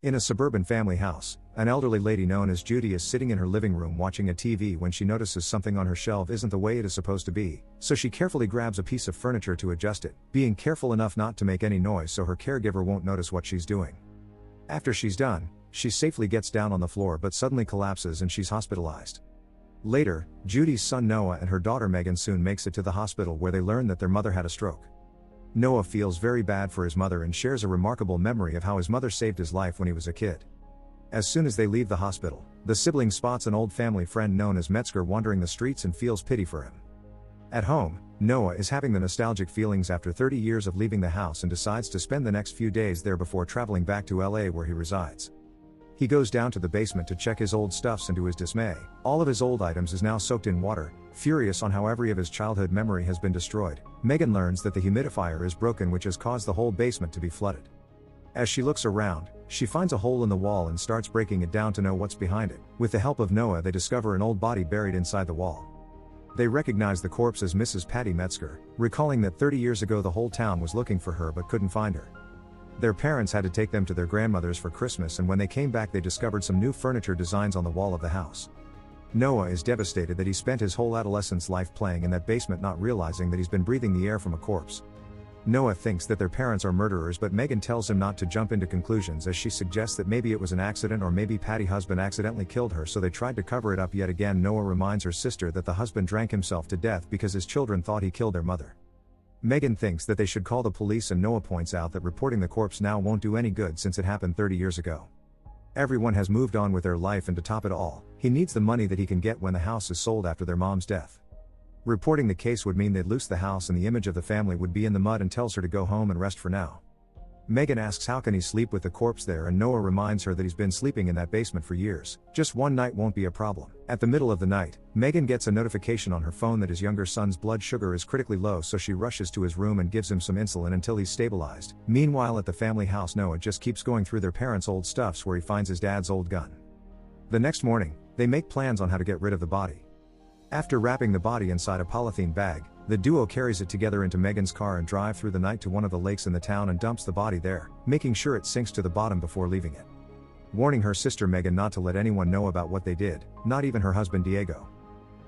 In a suburban family house, an elderly lady known as Judy is sitting in her living room watching a TV when she notices something on her shelf isn't the way it is supposed to be, so she carefully grabs a piece of furniture to adjust it, being careful enough not to make any noise so her caregiver won't notice what she's doing. After she's done, she safely gets down on the floor but suddenly collapses and she's hospitalized. Later, Judy's son Noah and her daughter Megan soon makes it to the hospital where they learn that their mother had a stroke. Noah feels very bad for his mother and shares a remarkable memory of how his mother saved his life when he was a kid. As soon as they leave the hospital, the sibling spots an old family friend known as Metzger wandering the streets and feels pity for him. At home, Noah is having the nostalgic feelings after 30 years of leaving the house and decides to spend the next few days there before traveling back to LA where he resides. He goes down to the basement to check his old stuffs and to his dismay, all of his old items is now soaked in water. Furious on how every of his childhood memory has been destroyed, Megan learns that the humidifier is broken, which has caused the whole basement to be flooded. As she looks around, she finds a hole in the wall and starts breaking it down to know what's behind it. With the help of Noah, they discover an old body buried inside the wall. They recognize the corpse as Mrs. Patty Metzger, recalling that 30 years ago the whole town was looking for her but couldn't find her. Their parents had to take them to their grandmother's for Christmas, and when they came back they discovered some new furniture designs on the wall of the house. Noah is devastated that he spent his whole adolescence life playing in that basement, not realizing that he's been breathing the air from a corpse. Noah thinks that their parents are murderers, but Megan tells him not to jump into conclusions as she suggests that maybe it was an accident or maybe Patty's husband accidentally killed her, so they tried to cover it up. Yet again, Noah reminds her sister that the husband drank himself to death because his children thought he killed their mother. Megan thinks that they should call the police, and Noah points out that reporting the corpse now won't do any good since it happened 30 years ago. Everyone has moved on with their life, and to top it all, he needs the money that he can get when the house is sold after their mom's death. Reporting the case would mean they'd lose the house and the image of the family would be in the mud, and tells her to go home and rest for now. Megan asks how can he sleep with the corpse there, and Noah reminds her that he's been sleeping in that basement for years. Just one night won't be a problem. At the middle of the night, Megan gets a notification on her phone that his younger son's blood sugar is critically low, so she rushes to his room and gives him some insulin until he's stabilized. Meanwhile, at the family house, Noah just keeps going through their parents' old stuffs where he finds his dad's old gun. The next morning, they make plans on how to get rid of the body. After wrapping the body inside a polythene bag, the duo carries it together into Megan's car and drive through the night to one of the lakes in the town and dumps the body there, making sure it sinks to the bottom before leaving it. Warning her sister Megan not to let anyone know about what they did, not even her husband Diego.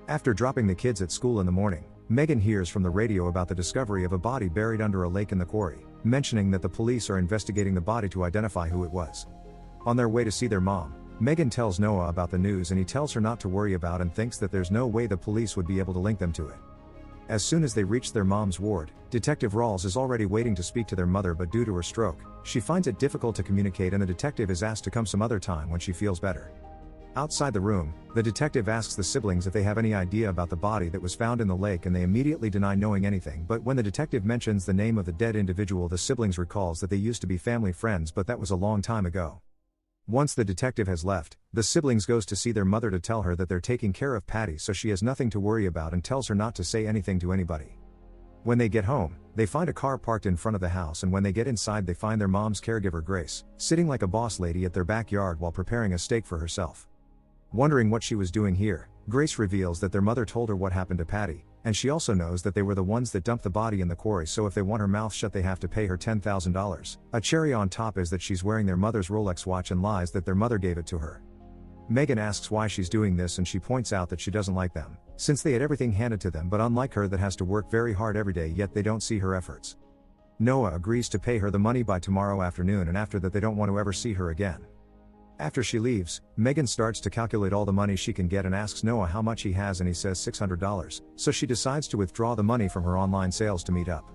After dropping the kids at school in the morning, Megan hears from the radio about the discovery of a body buried under a lake in the quarry, mentioning that the police are investigating the body to identify who it was. On their way to see their mom, Megan tells Noah about the news, and he tells her not to worry about and thinks that there's no way the police would be able to link them to it. As soon as they reach their mom's ward, Detective Rawls is already waiting to speak to their mother, but due to her stroke, she finds it difficult to communicate, and the detective is asked to come some other time when she feels better. Outside the room, the detective asks the siblings if they have any idea about the body that was found in the lake, and they immediately deny knowing anything. But when the detective mentions the name of the dead individual, the siblings recalls that they used to be family friends, but that was a long time ago. Once the detective has left, the siblings goes to see their mother to tell her that they're taking care of Patty, so she has nothing to worry about, and tells her not to say anything to anybody. When they get home, they find a car parked in front of the house, and when they get inside they find their mom's caregiver Grace, sitting like a boss lady at their backyard while preparing a steak for herself. Wondering what she was doing here, Grace reveals that their mother told her what happened to Patty, and she also knows that they were the ones that dumped the body in the quarry, so if they want her mouth shut they have to pay her $10,000. A cherry on top is that she's wearing their mother's Rolex watch and lies that their mother gave it to her. Megan asks why she's doing this, and she points out that she doesn't like them, since they had everything handed to them, but unlike her that has to work very hard every day, yet they don't see her efforts. Noah agrees to pay her the money by tomorrow afternoon, and after that they don't want to ever see her again. After she leaves, Megan starts to calculate all the money she can get and asks Noah how much he has, and he says $600, so she decides to withdraw the money from her online sales to meet up.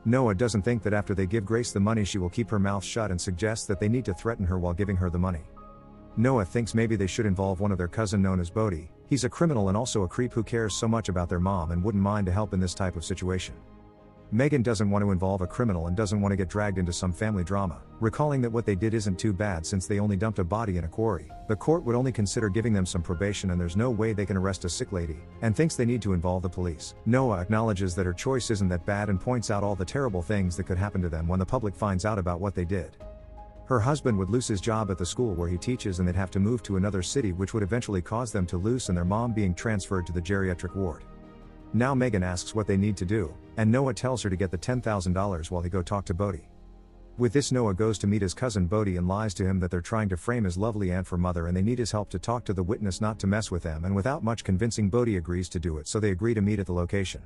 Noah doesn't think that after they give Grace the money she will keep her mouth shut, and suggests that they need to threaten her while giving her the money. Noah thinks maybe they should involve one of their cousin known as Bodie. He's a criminal and also a creep who cares so much about their mom and wouldn't mind to help in this type of situation. Megan doesn't want to involve a criminal and doesn't want to get dragged into some family drama, recalling that what they did isn't too bad since they only dumped a body in a quarry. The court would only consider giving them some probation, and there's no way they can arrest a sick lady, and thinks they need to involve the police. Noah acknowledges that her choice isn't that bad and points out all the terrible things that could happen to them when the public finds out about what they did. Her husband would lose his job at the school where he teaches, and they'd have to move to another city, which would eventually cause them to lose, and their mom being transferred to the geriatric ward. Now Megan asks what they need to do, and Noah tells her to get the $10,000 while he go talk to Bodie. With this, Noah goes to meet his cousin Bodhi and lies to him that they're trying to frame his lovely aunt for mother and they need his help to talk to the witness not to mess with them, and without much convincing Bodhi agrees to do it, so they agree to meet at the location.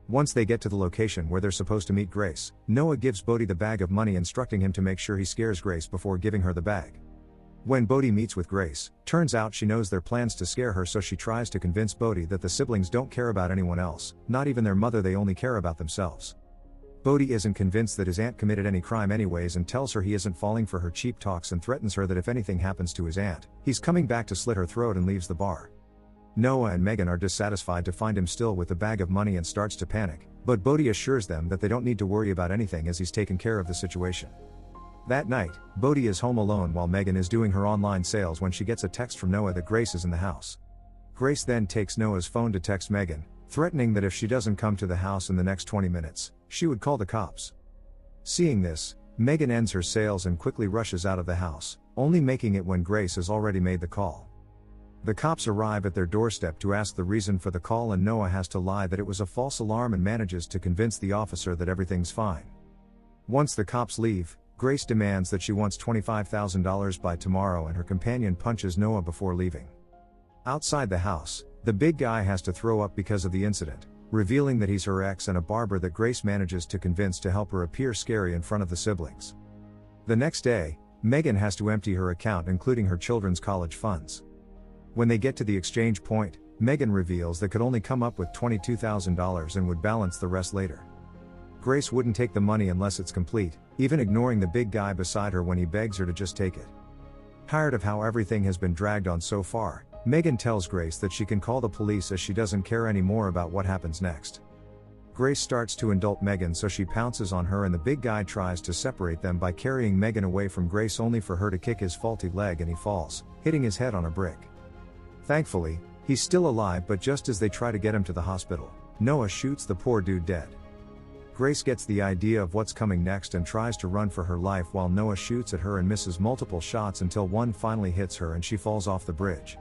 Once they get to the location where they're supposed to meet Grace, Noah gives Bodhi the bag of money, instructing him to make sure he scares Grace before giving her the bag. When Bodhi meets with Grace, turns out she knows their plans to scare her, so she tries to convince Bodhi that the siblings don't care about anyone else, not even their mother, they only care about themselves. Bodhi isn't convinced that his aunt committed any crime anyways and tells her he isn't falling for her cheap talks and threatens her that if anything happens to his aunt, he's coming back to slit her throat, and leaves the bar. Noah and Megan are dissatisfied to find him still with the bag of money and starts to panic, but Bodhi assures them that they don't need to worry about anything as he's taken care of the situation. That night, Bodhi is home alone while Megan is doing her online sales when she gets a text from Noah that Grace is in the house. Grace then takes Noah's phone to text Megan, threatening that if she doesn't come to the house in the next 20 minutes, she would call the cops. Seeing this, Megan ends her sales and quickly rushes out of the house, only making it when Grace has already made the call. The cops arrive at their doorstep to ask the reason for the call, and Noah has to lie that it was a false alarm and manages to convince the officer that everything's fine. Once the cops leave, Grace demands that she wants $25,000 by tomorrow, and her companion punches Noah before leaving. Outside the house, the big guy has to throw up because of the incident, revealing that he's her ex and a barber that Grace manages to convince to help her appear scary in front of the siblings. The next day, Megan has to empty her account, including her children's college funds. When they get to the exchange point, Megan reveals they could only come up with $22,000 and would balance the rest later. Grace wouldn't take the money unless it's complete, even ignoring the big guy beside her when he begs her to just take it. Tired of how everything has been dragged on so far, Megan tells Grace that she can call the police as she doesn't care anymore about what happens next. Grace starts to insult Megan, so she pounces on her and the big guy tries to separate them by carrying Megan away from Grace, only for her to kick his faulty leg and he falls, hitting his head on a brick. Thankfully, he's still alive, but just as they try to get him to the hospital, Noah shoots the poor dude dead. Grace gets the idea of what's coming next and tries to run for her life while Noah shoots at her and misses multiple shots until one finally hits her and she falls off the bridge.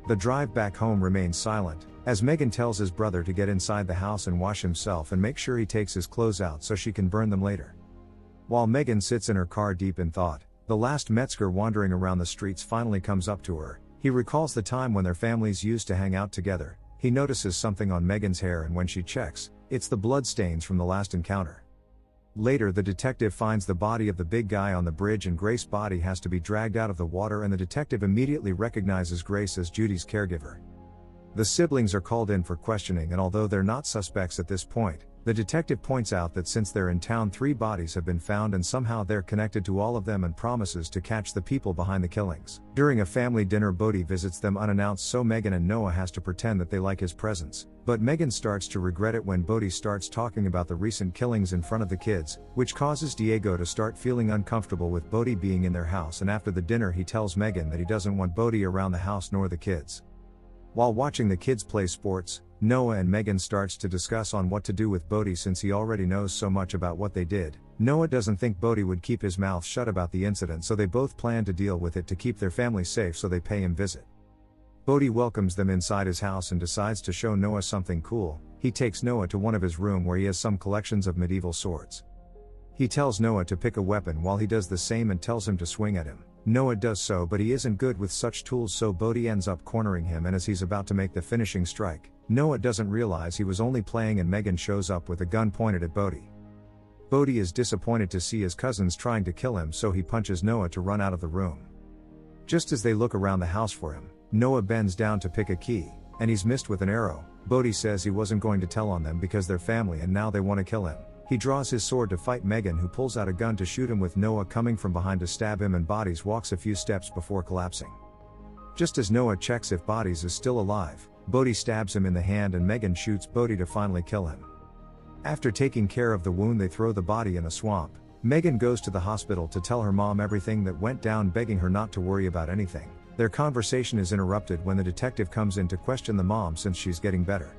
The drive back home remains silent, as Megan tells his brother to get inside the house and wash himself and make sure he takes his clothes out so she can burn them later. While Megan sits in her car deep in thought, the last Metzger wandering around the streets finally comes up to her. He recalls the time when their families used to hang out together. He notices something on Megan's hair, and when she checks, it's the blood stains from the last encounter. Later, the detective finds the body of the big guy on the bridge and Grace's body has to be dragged out of the water, and the detective immediately recognizes Grace as Judy's caregiver. The siblings are called in for questioning, and although they're not suspects at this point, the detective points out that since they're in town, 3 bodies have been found and somehow they're connected to all of them, and promises to catch the people behind the killings. During a family dinner, Bodhi visits them unannounced, so Megan and Noah has to pretend that they like his presence, but Megan starts to regret it when Bodhi starts talking about the recent killings in front of the kids, which causes Diego to start feeling uncomfortable with Bodhi being in their house, and after the dinner he tells Megan that he doesn't want Bodhi around the house nor the kids. While watching the kids play sports, Noah and Megan starts to discuss on what to do with Bodhi since he already knows so much about what they did. Noah doesn't think Bodhi would keep his mouth shut about the incident, so they both plan to deal with it to keep their family safe, so they pay him visit. Bodhi welcomes them inside his house and decides to show Noah something cool. He takes Noah to one of his rooms where he has some collections of medieval swords. He tells Noah to pick a weapon while he does the same and tells him to swing at him. Noah does so, but he isn't good with such tools, so Bodhi ends up cornering him, and as he's about to make the finishing strike, Noah doesn't realize he was only playing and Megan shows up with a gun pointed at Bodhi. Bodhi is disappointed to see his cousins trying to kill him, so he punches Noah to run out of the room. Just as they look around the house for him, Noah bends down to pick a key, and he's missed with an arrow. Bodhi says he wasn't going to tell on them because they're family and now they want to kill him. He draws his sword to fight Megan, who pulls out a gun to shoot him, with Noah coming from behind to stab him, and Bodies walks a few steps before collapsing. Just as Noah checks if Bodies is still alive, Bodhi stabs him in the hand and Megan shoots Bodhi to finally kill him. After taking care of the wound, they throw the body in a swamp. Megan goes to the hospital to tell her mom everything that went down, begging her not to worry about anything. Their conversation is interrupted when the detective comes in to question the mom since she's getting better.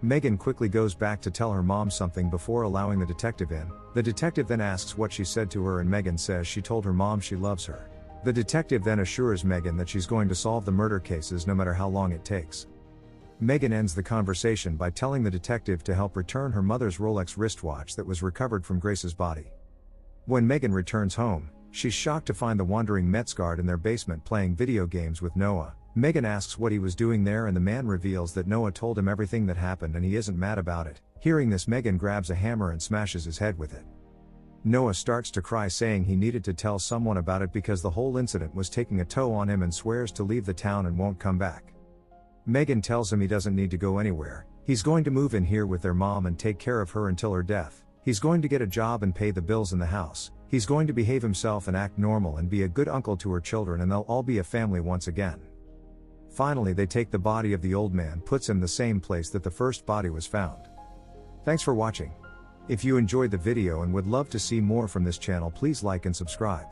Megan quickly goes back to tell her mom something before allowing the detective in. The detective then asks what she said to her, and Megan says she told her mom she loves her. The detective then assures Megan that she's going to solve the murder cases no matter how long it takes. Megan ends the conversation by telling the detective to help return her mother's Rolex wristwatch that was recovered from Grace's body. When Megan returns home, she's shocked to find the wandering Mets guard in their basement playing video games with Noah. Megan asks what he was doing there and the man reveals that Noah told him everything that happened and he isn't mad about it. Hearing this, Megan grabs a hammer and smashes his head with it. Noah starts to cry, saying he needed to tell someone about it because the whole incident was taking a toll on him, and swears to leave the town and won't come back. Megan tells him he doesn't need to go anywhere. He's going to move in here with their mom and take care of her until her death. He's going to get a job and pay the bills in the house. He's going to behave himself and act normal and be a good uncle to her children, and they'll all be a family once again. Finally, they take the body of the old man, puts him the same place that the first body was found. Thanks for watching. If you enjoyed the video and would love to see more from this channel, please like and subscribe.